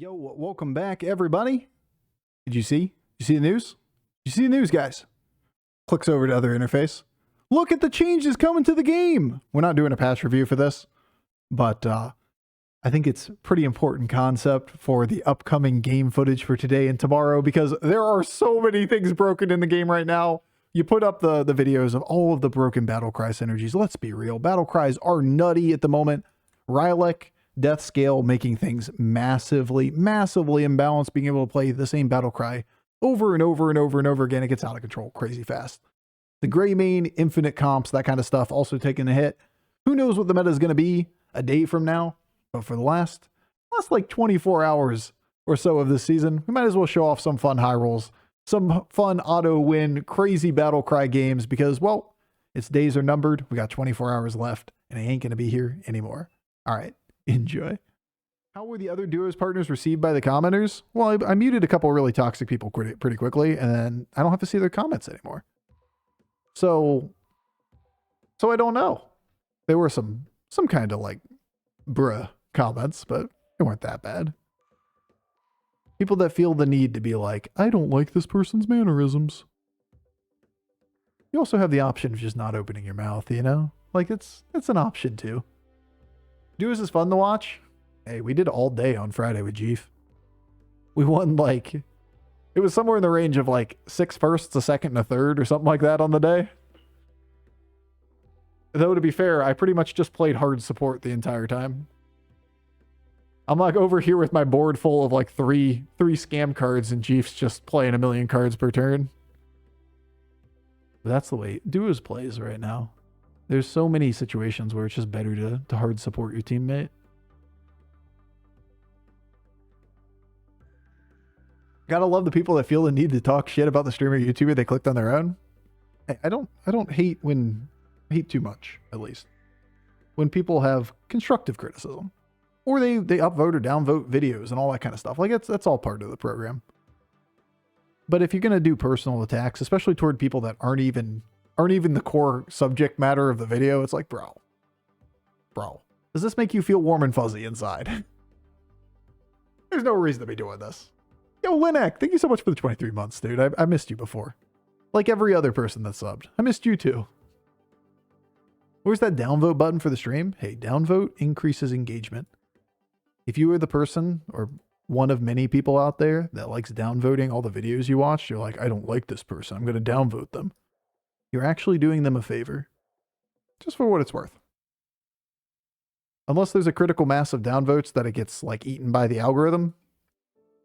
Yo, welcome back, everybody. Did you see? You see the news? You see the news, guys? Clicks over to other interface. Look at the changes coming to the game. We're not doing a patch review for this, but I think it's a pretty important concept for the upcoming game footage for today and tomorrow, because there are so many things broken in the game right now. You put up the videos of all of the broken Battlecry synergies. Let's be real. Battlecries are nutty at the moment. Rylek, Death Scale making things massively imbalanced, being able to play the same Battlecry over and over and over and over again. It gets out of control crazy fast. The Gray Main, infinite comps, that kind of stuff also taking a hit. Who knows what the meta is going to be a day from now? But for the last like 24 hours or so of this season, we might as well show off some fun high rolls, some fun auto win, crazy Battlecry games, because, well, its days are numbered. We got 24 hours left, and I ain't going to be here anymore. All right. Enjoy. How were the other duos partners received by the commenters? Well, I muted a couple of really toxic people pretty quickly, and then I don't have to see their comments anymore. So I don't know. There were some kind of like bruh comments, but they weren't that bad. People that feel the need to be like, I don't like this person's mannerisms. You also have the option of just not opening your mouth, you know? Like it's an option too. Duos is fun to watch. Hey, we did all day on Friday with Jeef. We won like, it was somewhere in the range of like 6 firsts, a second, and a third or something like that on the day. Though to be fair, I pretty much just played hard support the entire time. I'm like over here with my board full of like three scam cards, and Jeef's just playing 1 million cards per turn. But that's the way Duos plays right now. There's so many situations where it's just better to hard support your teammate. Gotta love the people that feel the need to talk shit about the streamer or YouTuber they clicked on their own. I don't hate too much, at least. When people have constructive criticism. Or they upvote or downvote videos and all that kind of stuff. Like that's all part of the program. But if you're gonna do personal attacks, especially toward people that aren't even the core subject matter of the video, it's like, bro, does this make you feel warm and fuzzy inside? There's no reason to be doing this. Yo, Linak, thank you so much for the 23 months, dude. I missed you before. Like every other person that subbed. I missed you too. Where's that downvote button for the stream? Hey, downvote increases engagement. If you are the person or one of many people out there that likes downvoting all the videos you watch, you're like, I don't like this person, I'm going to downvote them. You're actually doing them a favor. Just for what it's worth. Unless there's a critical mass of downvotes that it gets like eaten by the algorithm.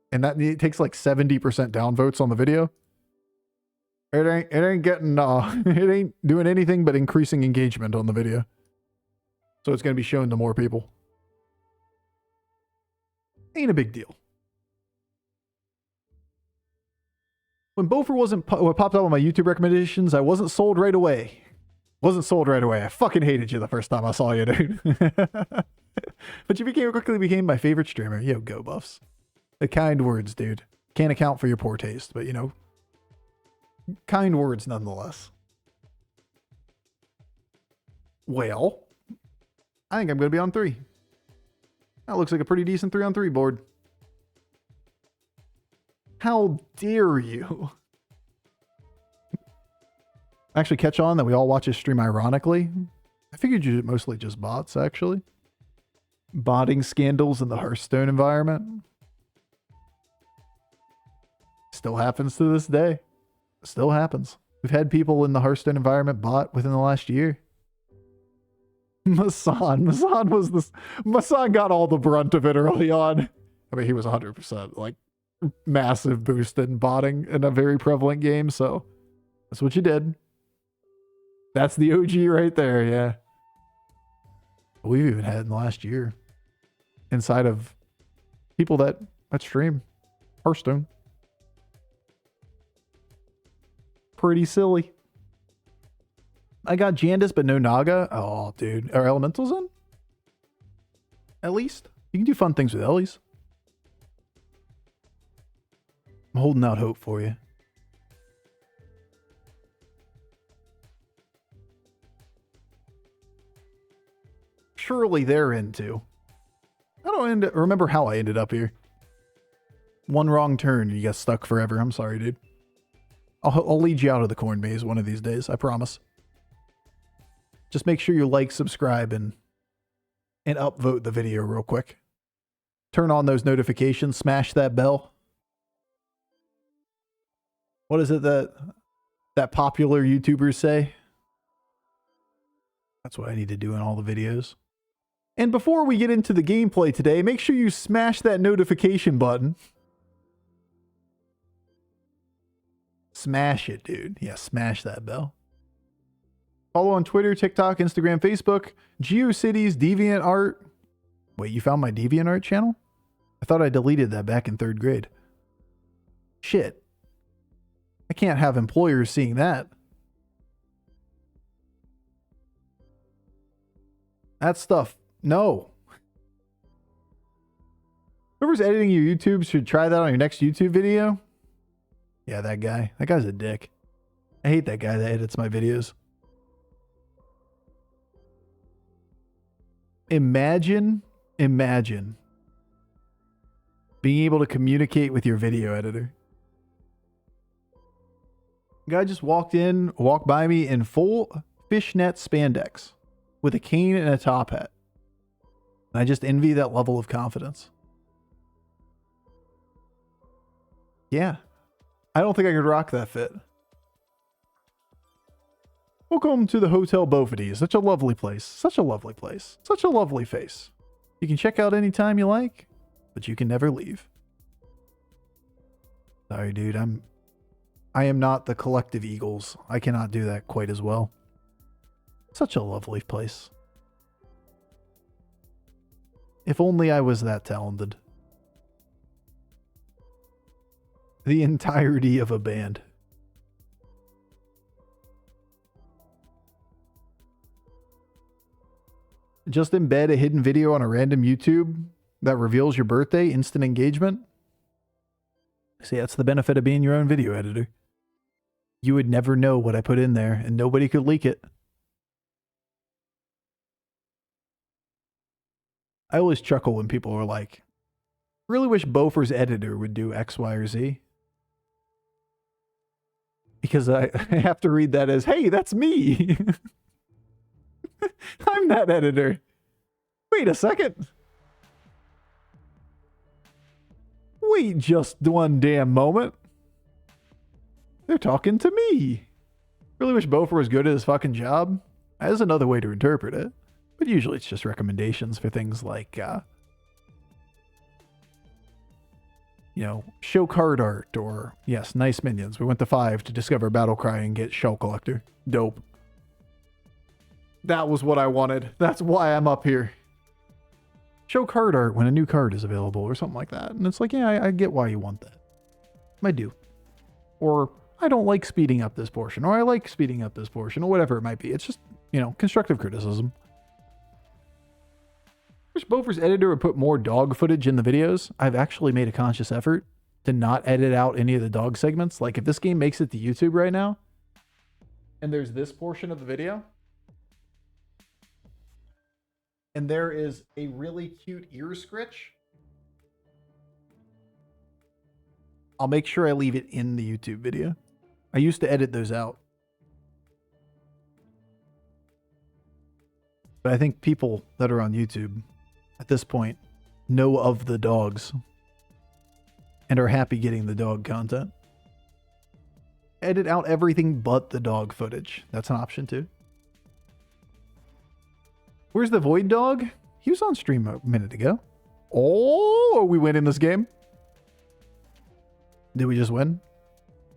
And that it takes like 70% downvotes on the video. It ain't getting it ain't doing anything but increasing engagement on the video. So it's going to be shown to more people. Ain't a big deal. When Bofur wasn't what popped up on my YouTube recommendations, I wasn't sold right away. I fucking hated you the first time I saw you, dude. But you quickly became my favorite streamer. Yo, go Buffs. The kind words, dude. Can't account for your poor taste, but you know, kind words nonetheless. Well, I think I'm going to be on 3. That looks like a pretty decent 3-on-3 board. How dare you? Actually catch on that we all watch his stream ironically. I figured you mostly just bots, actually. Botting scandals in the Hearthstone environment. Still happens to this day. Still happens. We've had people in the Hearthstone environment bot within the last year. Masan got all the brunt of it early on. I mean, he was 100% like massive boost in botting in a very prevalent game, so that's what you did. That's the OG right there, yeah. We've even had in the last year inside of people that stream Hearthstone. Pretty silly. I got Jandis, but no Naga. Oh, dude. Are Elementals in? At least. You can do fun things with Ellies. I'm holding out hope for you. Surely they're in too. I don't remember how I ended up here. One wrong turn and you get stuck forever. I'm sorry, dude. I'll lead you out of the corn maze one of these days. I promise. Just make sure you like, subscribe, and upvote the video real quick. Turn on those notifications. Smash that bell. What is it that popular YouTubers say? That's what I need to do in all the videos. And before we get into the gameplay today, make sure you smash that notification button. Smash it, dude. Yeah, smash that bell. Follow on Twitter, TikTok, Instagram, Facebook, GeoCities, DeviantArt. Wait, you found my DeviantArt channel? I thought I deleted that back in 3rd grade. Shit. I can't have employers seeing that. That stuff, no. Whoever's editing your YouTube should try that on your next YouTube video. Yeah, that guy. That guy's a dick. I hate that guy that edits my videos. Imagine being able to communicate with your video editor. Guy just walked by me in full fishnet spandex with a cane and a top hat. And I just envy that level of confidence. Yeah. I don't think I could rock that fit. Welcome to the Hotel Bofur. Such a lovely place. Such a lovely place. Such a lovely face. You can check out anytime you like, but you can never leave. Sorry, dude. I am not the collective Eagles. I cannot do that quite as well. Such a lovely place. If only I was that talented. The entirety of a band. Just embed a hidden video on a random YouTube that reveals your birthday, instant engagement. See, that's the benefit of being your own video editor. You would never know what I put in there, and nobody could leak it. I always chuckle when people are like, really wish Bofur's editor would do X, Y, or Z. Because I have to read that as, hey, that's me. I'm that editor. Wait a second. Wait just one damn moment. They're talking to me. Really wish Bofur was good at his fucking job. That is another way to interpret it. But usually it's just recommendations for things like, show card art or, yes, nice minions. We went to 5 to discover Battlecry and get Shell Collector. Dope. That was what I wanted. That's why I'm up here. Show card art when a new card is available or something like that. And it's like, yeah, I get why you want that. I do. Or I don't like speeding up this portion, or I like speeding up this portion, or whatever it might be. It's just, constructive criticism. I wish Bofur's editor would put more dog footage in the videos. I've actually made a conscious effort to not edit out any of the dog segments. Like if this game makes it to YouTube right now, and there's this portion of the video, and there is a really cute ear scritch, I'll make sure I leave it in the YouTube video. I used to edit those out. But I think people that are on YouTube at this point know of the dogs and are happy getting the dog content. Edit out everything but the dog footage. That's an option too. Where's the Void Dog? He was on stream a minute ago. Oh, are we winning this game? Did we just win?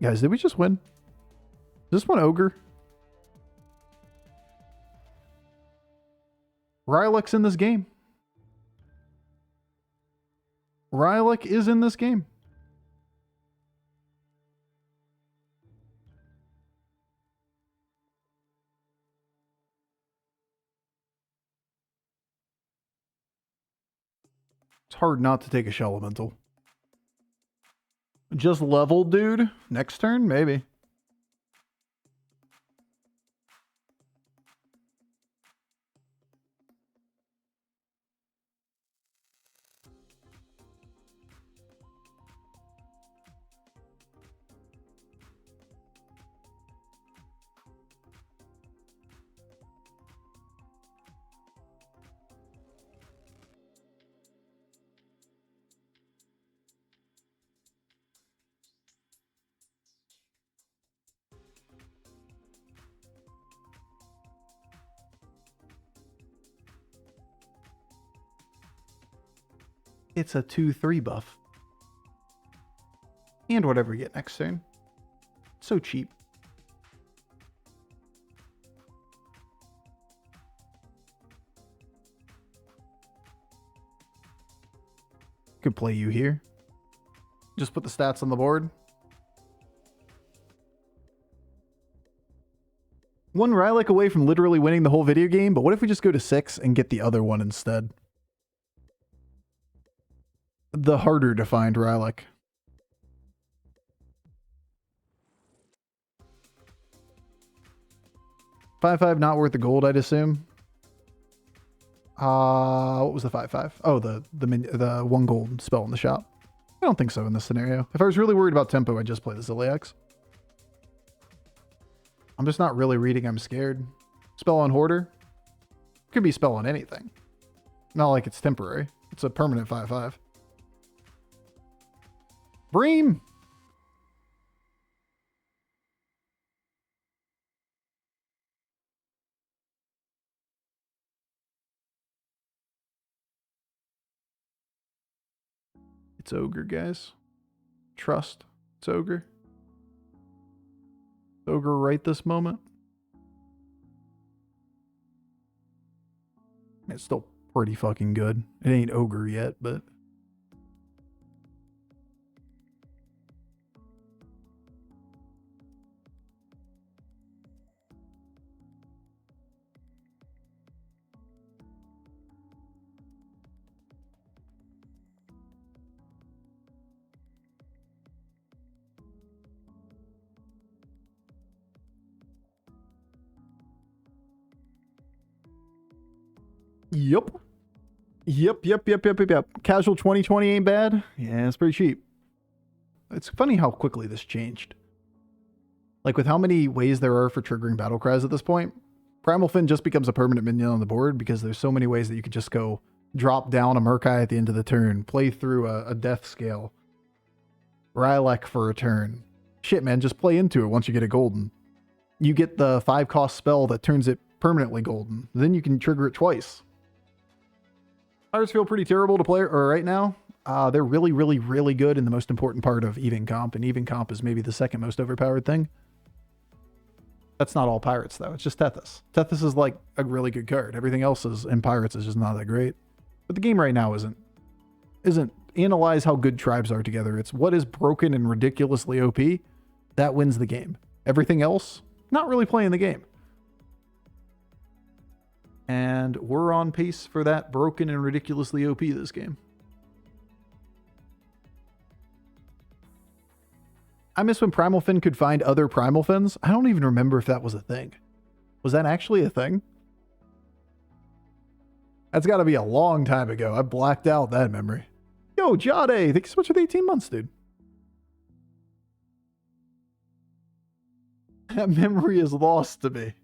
Guys, did we just win? Is this one Ogre? Rylek's in this game. Rylek is in this game. It's hard not to take a Shell Elemental. Just level, dude. Next turn, maybe. It's a 2/3 buff. And whatever we get next turn. So cheap. Could play you here. Just put the stats on the board. One Rylak away from literally winning the whole video game, but what if we just go to 6 and get the other one instead? The harder to find Rylak. $5/5 not worth the gold, I'd assume. What was the 5/5? Oh, the 1 gold spell in the shop. I don't think so in this scenario. If I was really worried about tempo, I'd just play the Ziliax. I'm just not really reading. I'm scared. Spell on Hoarder. Could be spell on anything. Not like it's temporary. It's a permanent 5/5. Bream! It's Ogre, guys. Trust. It's Ogre. It's Ogre right this moment. It's still pretty fucking good. It ain't Ogre yet, but... Yep. Casual 2020 ain't bad. Yeah, it's pretty cheap. It's funny how quickly this changed. Like with how many ways there are for triggering Battlecries at this point, Primal Fin just becomes a permanent minion on the board because there's so many ways that you could just go drop down a Murkai at the end of the turn, play through a death scale, Rylak for a turn. Shit, man, just play into it once you get a golden. You get the 5-cost spell that turns it permanently golden. Then you can trigger it twice. Pirates feel pretty terrible to play right now. They're really, really, really good in the most important part of even comp, and even comp is maybe the second most overpowered thing. That's not all Pirates, though. It's just Tethys. Tethys is like a really good card. Everything else is in Pirates is just not that great. But the game right now isn't analyze how good tribes are together. It's what is broken and ridiculously OP that wins the game. Everything else, not really playing the game. And we're on pace for that broken and ridiculously OP this game. I miss when Primal Fin could find other Primal Fins. I don't even remember if that was a thing. Was that actually a thing? That's got to be a long time ago. I blacked out that memory. Yo, Jade, thank you so much for the 18 months, dude. That memory is lost to me.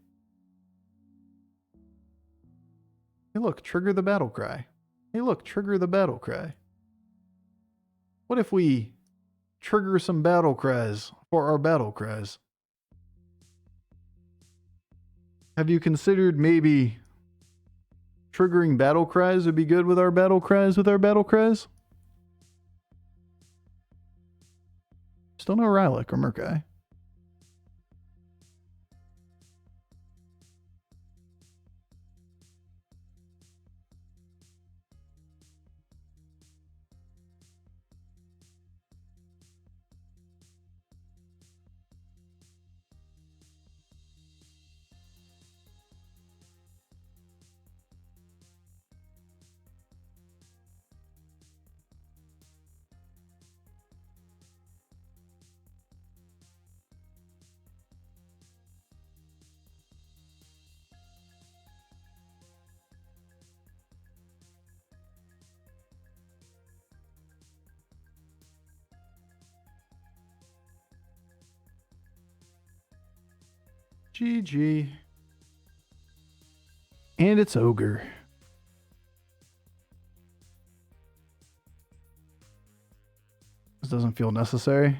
Hey, look, trigger the battle cry. Hey, look, trigger the battle cry. What if we trigger some battle cries for our battle cries? Have you considered maybe triggering battle cries would be good with our battle cries Still no Rylak or Murkai. GG. And it's Ogre. This doesn't feel necessary.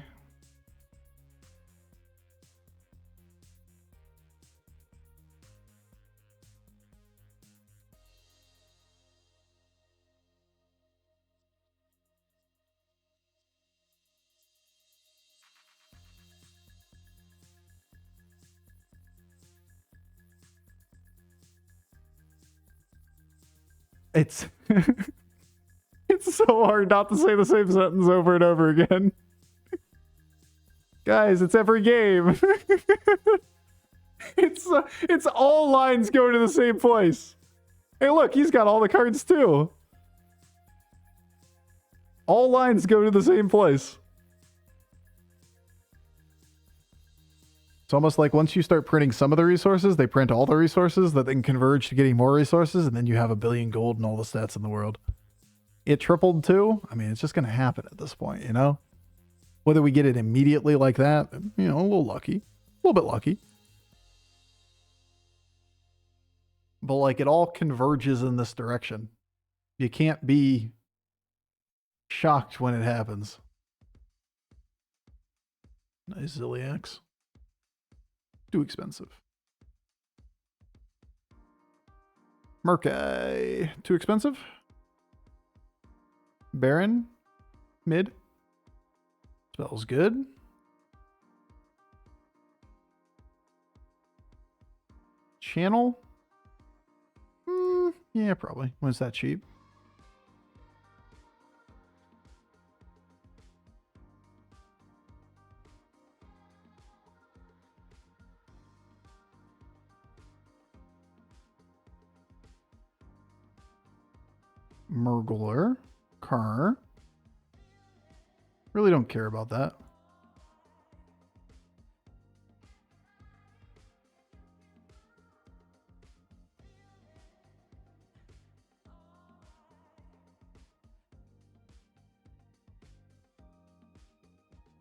It's it's so hard not to say the same sentence over and over again. Guys, it's every game. It's all lines go to the same place. Hey, look, he's got all the cards too. All lines go to the same place. It's almost like once you start printing some of the resources, they print all the resources that then converge to getting more resources, and then you have 1 billion gold and all the stats in the world. It tripled too. I mean, it's just going to happen at this point, you know? Whether we get it immediately like that, you know, a little lucky. A little bit lucky. But like it all converges in this direction. You can't be shocked when it happens. Nice Zilliax. Too expensive. Merkai. Too expensive. Baron. Mid. Spells good. Channel. Yeah, probably. When is that cheap? Murgler. Car. Really don't care about that.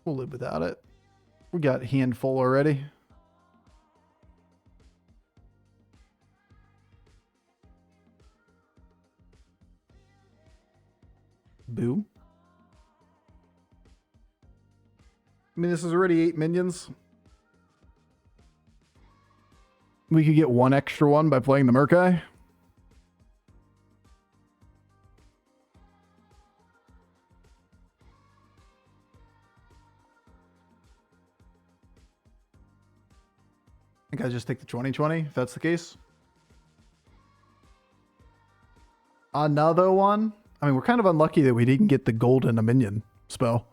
We'll live without it. We got handful already. Boo. I mean, this is already 8 minions. We could get 1 extra one by playing the Merkai. I think I just take the 20/20 if that's the case. Another one. I mean, we're kind of unlucky that we didn't get the golden a minion spell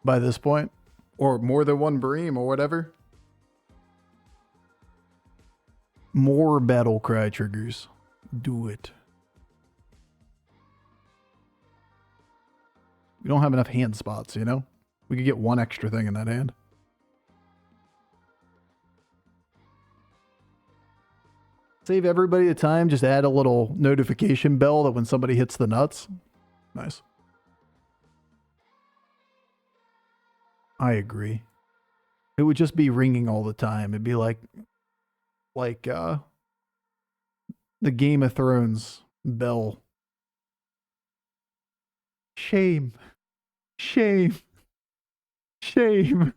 by this point. Or more than 1 Bream or whatever. More Battlecry triggers. Do it. We don't have enough hand spots, you know? We could get 1 extra thing in that hand. Save everybody the time. Just add a little notification bell that when somebody hits the nuts. Nice. I agree. It would just be ringing all the time. It'd be like the Game of Thrones bell. Shame. Shame. Shame.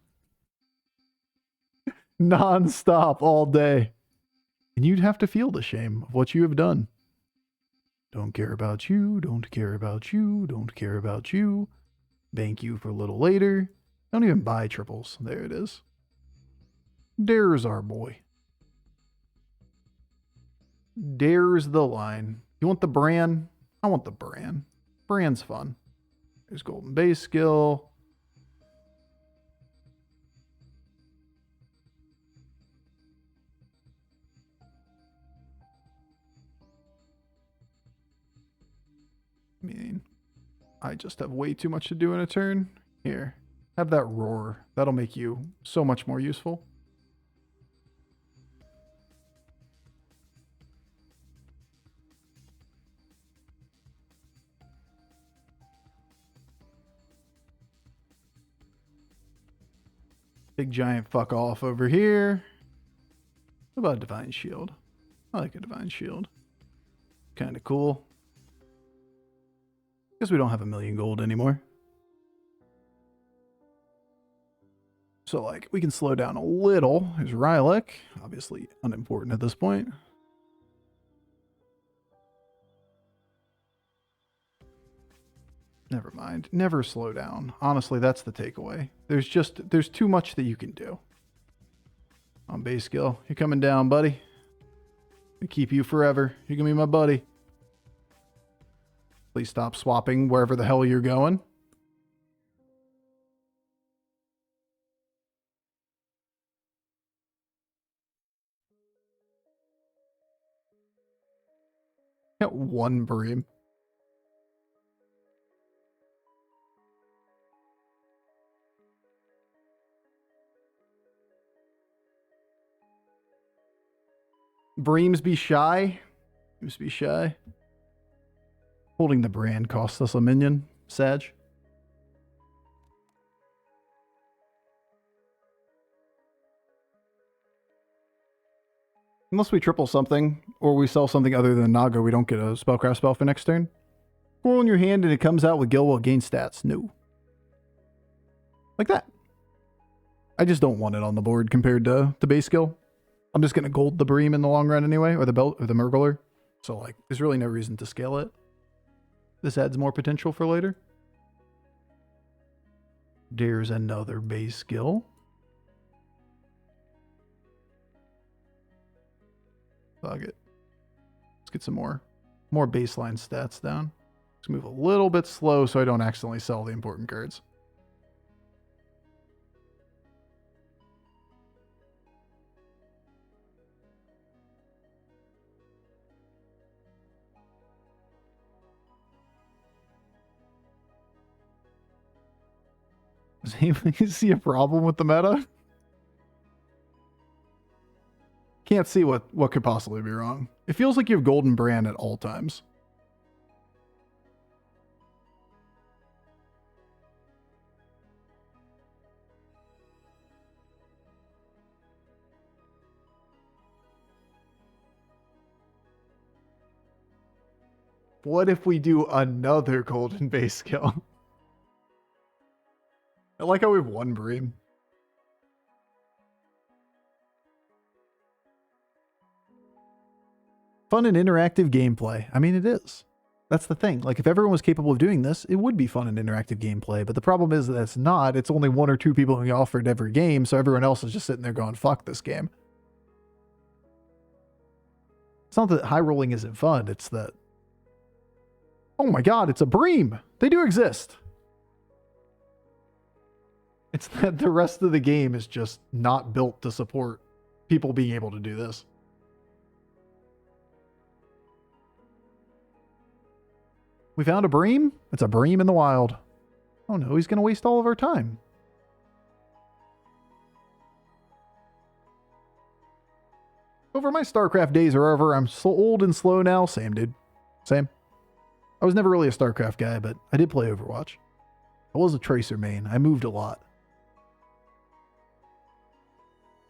Non-stop all day. And you'd have to feel the shame of what you have done. Don't care about you, don't care about you, don't care about you. Thank you for a little later. Don't even buy triples. There it is. There's our boy. There's the line. You want the Bran? I want the Bran. Bran's fun. There's golden base skill. I mean, I just have way too much to do in a turn. Here, have that roar. That'll make you so much more useful. Big giant fuck off over here. What about a divine shield? I like a divine shield. Kind of cool. Guess we don't have 1 million gold anymore. So, like, we can slow down a little. There's Rylek. Obviously unimportant at this point. Never mind. Never slow down. Honestly, that's the takeaway. There's too much that you can do. On base skill. You're coming down, buddy. I keep you forever. You're gonna be my buddy. Please stop swapping wherever the hell you're going. Got one bream. Breams be shy. Breams be shy. Holding the brand costs us a minion, Sag. Unless we triple something, or we sell something other than Naga, we don't get a spellcraft spell for next turn. Roll in your hand and it comes out with Gilwell gain stats. No. Like that. I just don't want it on the board compared to the base skill. I'm just going to gold the Bream in the long run anyway, or the belt, or the Murgler. So, like, there's really no reason to scale it. This adds more potential for later. There's another base skill. Fuck it. Let's get some more baseline stats down. Let's move a little bit slow so I don't accidentally sell the important cards. Does anybody see a problem with the meta? Can't see what could possibly be wrong. It feels like you have Golden Brand at all times. What if we do another Golden base skill? I like how we have one Bream. Fun and interactive gameplay. I mean, it is. That's the thing. Like, if everyone was capable of doing this, it would be fun and interactive gameplay. But the problem is that it's not. It's only one or two people being offered every game, so everyone else is just sitting there going, fuck this game. It's not that high rolling isn't fun. It's that, oh my god, it's a Bream. They do exist. It's that the rest of the game is just not built to support people being able to do this. We found a Bream? It's a Bream in the wild. Oh no, he's going to waste all of our time. Over my StarCraft days are over. I'm so old and slow now. Same, dude. Same. I was never really a StarCraft guy, but I did play Overwatch. I was a Tracer main. I moved a lot.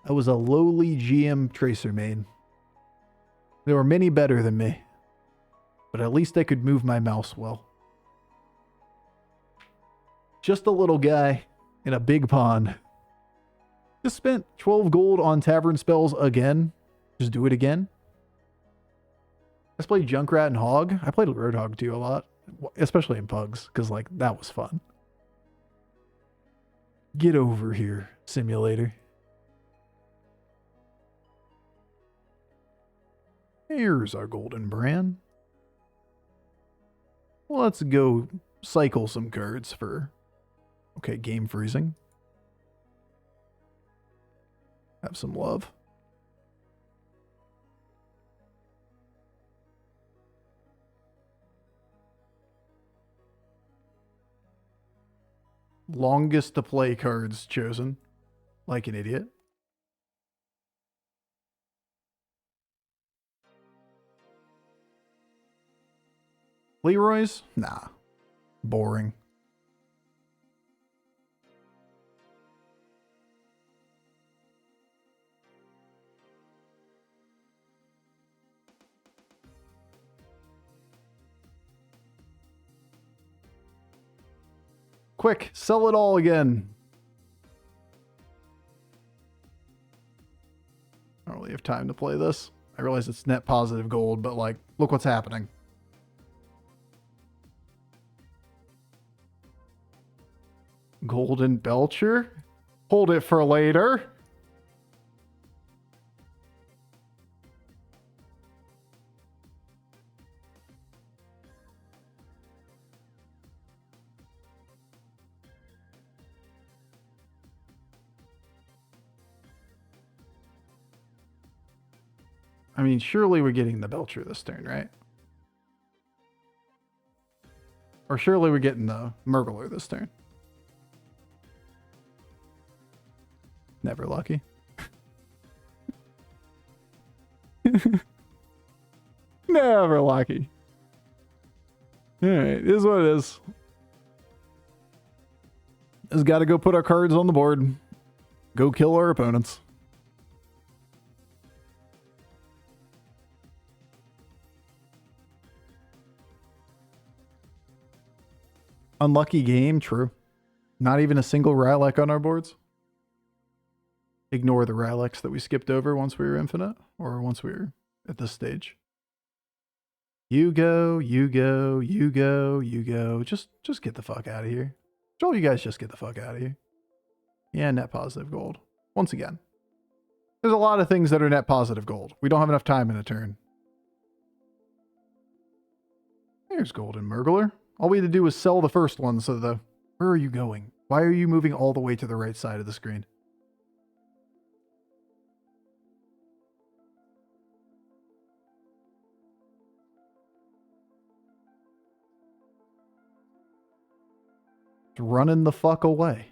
I was a lowly GM Tracer main. There were many better than me. But at least I could move my mouse well. Just a little guy in a big pond. Just spent 12 gold on tavern spells again. Just do it again. Let's play Junkrat and Hog. I played Roadhog too a lot. Especially in Pugs. Because, like, that was fun. Get over here, simulator. Here's our Golden Brand. Let's go cycle some cards for, okay, game freezing. Have some love. Longest to play cards chosen. Like an idiot. Leroy's? Nah. Boring. Quick, sell it all again. I don't really have time to play this. I realize it's net positive gold, but like, look what's happening. Golden Belcher? Hold it for later. I mean, surely we're getting the Belcher this turn, right? Or surely we're getting the Murgler this turn. Never lucky. Never lucky. Alright, it is what it is. Just gotta go put our cards on the board. Go kill our opponents. Unlucky game, true. Not even a single Rylak on our boards. Ignore the Rylaks that we skipped over once we were infinite, or once we were at this stage. You go, you go, you go, you go. Just get the fuck out of here. All you guys just get the fuck out of here. Yeah, net positive gold. Once again. There's a lot of things that are net positive gold. We don't have enough time in a turn. There's Golden Murgler. All we had to do was sell the first one, so the... Where are you going? Why are you moving all the way to the right side of the screen? Running the fuck away.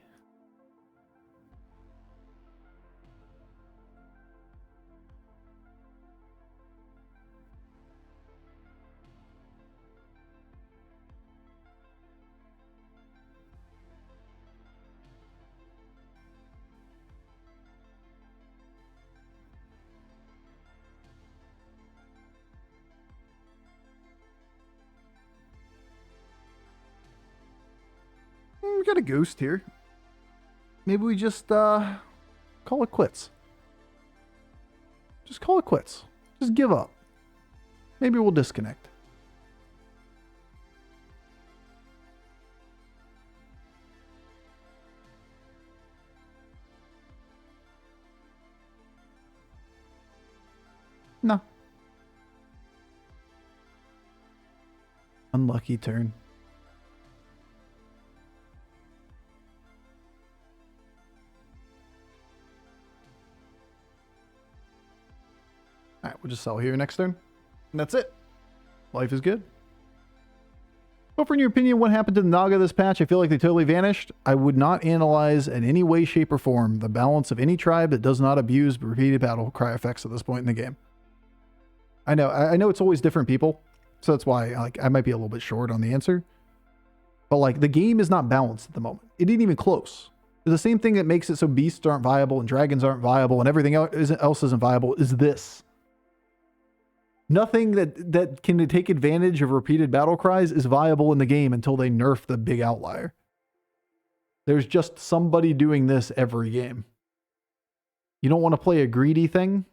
We got a ghost here. Maybe we just call it quits. Just call it quits. Just give up. Maybe we'll disconnect. No. Unlucky turn. Alright, we'll just sell here next turn. And that's it. Life is good. But in your opinion, what happened to the Naga this patch? I feel like they totally vanished. I would not analyze in any way, shape, or form the balance of any tribe that does not abuse repeated battle cry effects at this point in the game. I know it's always different people, so that's why I might be a little bit short on the answer. But the game is not balanced at the moment. It ain't even close. The same thing that makes it so beasts aren't viable and dragons aren't viable and everything else isn't viable is this. Nothing that can take advantage of repeated battle cries is viable in the game until they nerf the big outlier. There's just somebody doing this every game. You don't want to play a greedy thing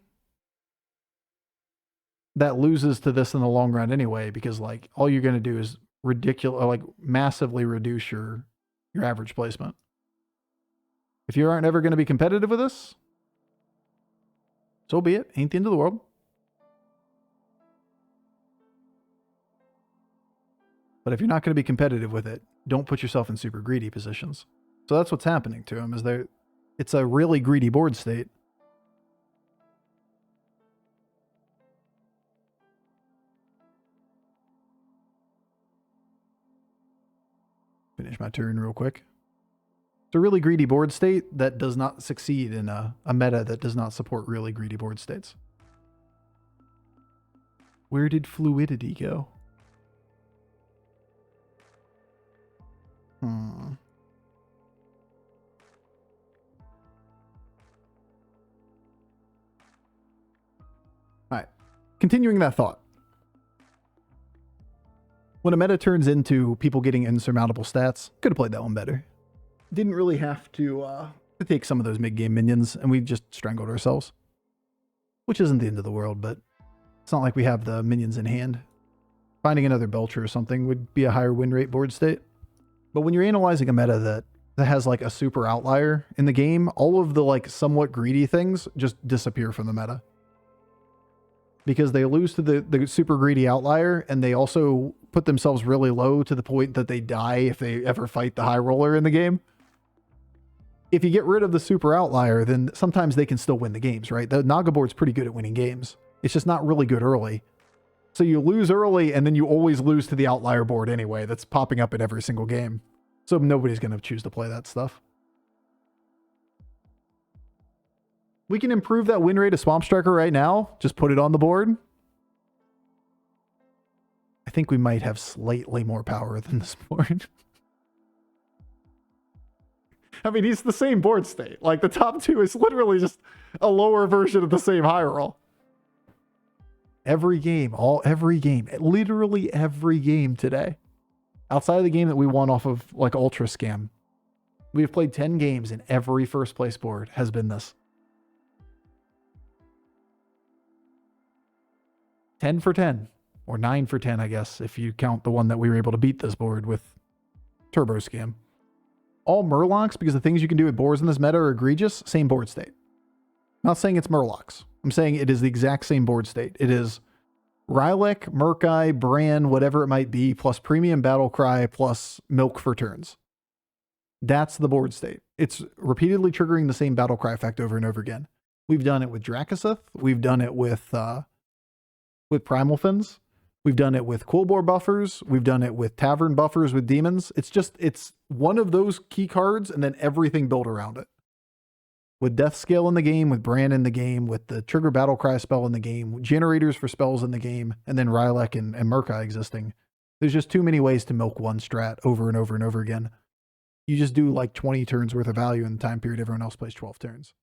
that loses to this in the long run anyway, because all you're going to do is massively reduce your average placement. If you aren't ever going to be competitive with this, so be it. Ain't the end of the world. But if you're not going to be competitive with it, don't put yourself in super greedy positions. So that's what's happening to him, is it's a really greedy board state. Finish my turn real quick. It's a really greedy board state that does not succeed in a meta that does not support really greedy board states. Where did fluidity go? Alright. Continuing that thought. When a meta turns into people getting insurmountable stats, could have played that one better. Didn't really have to take some of those mid-game minions, and we just strangled ourselves. Which isn't the end of the world, but it's not like we have the minions in hand. Finding another Belcher or something would be a higher win rate board state. But when you're analyzing a meta that has a super outlier in the game, all of the somewhat greedy things just disappear from the meta. Because they lose to the super greedy outlier, and they also put themselves really low to the point that they die if they ever fight the high roller in the game. If you get rid of the super outlier, then sometimes they can still win the games, right? The Naga board's pretty good at winning games. It's just not really good early. So you lose early, and then you always lose to the outlier board anyway. That's popping up in every single game. So nobody's going to choose to play that stuff. We can improve that win rate of Swamp Striker right now. Just put it on the board. I think we might have slightly more power than this board. I mean, he's the same board state. Like, the top two is literally just a lower version of the same high roll. Every game, literally every game today. Outside of the game that we won off of, like, Ultra Scam. We've played 10 games, and every first place board has been this. 10 for 10. Or 9 for 10, I guess, if you count the one that we were able to beat this board with Turbo Scam. All Murlocs, because the things you can do with boards in this meta are egregious, same board state. I'm not saying it's Murlocs. I'm saying it is the exact same board state. It is Rylak, Murkai, Bran, whatever it might be, plus Premium Battlecry, plus Milk for turns. That's the board state. It's repeatedly triggering the same Battlecry effect over and over again. We've done it with Drakasith. We've done it with Primal Fins. We've done it with Cool Bore buffers. We've done it with Tavern buffers with demons. It's one of those key cards and then everything built around it. With Death Scale in the game, with Bran in the game, with the Trigger Battlecry spell in the game, generators for spells in the game, and then Rylak and Murkai existing. There's just too many ways to milk one strat over and over and over again. You just do like 20 turns worth of value in the time period everyone else plays 12 turns.